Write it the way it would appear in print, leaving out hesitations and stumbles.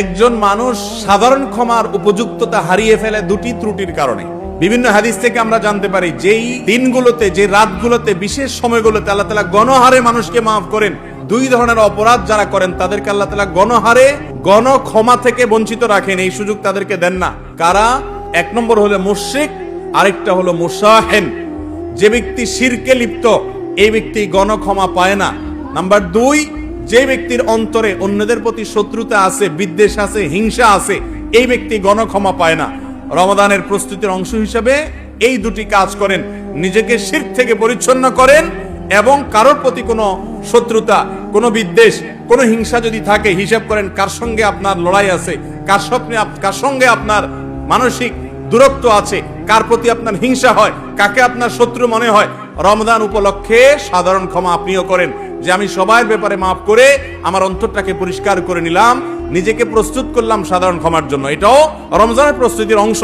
একজন মানুষ সাধারণ ক্ষমার উপযুক্ততা হারিয়ে ফেলে দুটি ত্রুটির কারণে। বিভিন্ন হাদিস থেকে আমরা জানতে পারি যেই দিনগুলোতে, যে রাতগুলোতে, বিশেষ সময়গুলোতে আল্লাহ তাআলা গণহারে মানুষকে মাফ করেন, দুই ধরনের অপরাধ যারা করেন তাদেরকে আল্লাহ তাআলা গণহারে গণ ক্ষমা থেকে বঞ্চিত রাখেন, এই সুযোগ তাদেরকে দেন না। কারা? এক নম্বর হলো মুশরিক, আরেকটা হলো মুসাহেন। যে ব্যক্তি শিরকে লিপ্ত, এই ব্যক্তি গণ ক্ষমা পায় না। নাম্বার দুই, যে ব্যক্তির অন্তরে অন্যদের প্রতি শত্রুতা আছে, বিদ্বেষ আছে, হিংসা আছে, এই ব্যক্তি গণ ক্ষমা পায় না। রমাদানের প্রস্তুতির অংশ হিসেবে এই দুটি কাজ করেন, নিজেকে শিরক থেকে পরিচ্ছন্ন করেন এবং কারোর প্রতি কোনো শত্রুতা, কোনো বিদ্বেষ, কোনো হিংসা যদি থাকে, হিসাব করেন কার সঙ্গে আপনার লড়াই আছে, কার সঙ্গে আপনার মানসিক দূরত্ব আছে, কার প্রতি আপনার হিংসা হয়, কাকে আপনার শত্রু মনে হয়। রমজান উপলক্ষে সাধারণ ক্ষমা আপনিও করেন, যে আমি সবার ব্যাপারে মাফ করে আমার অন্তরটাকে পরিষ্কার করে নিলাম, নিজেকে প্রস্তুত করলাম সাধারণ ক্ষমার জন্য। এটাও রমজানের প্রস্তুতির অংশ।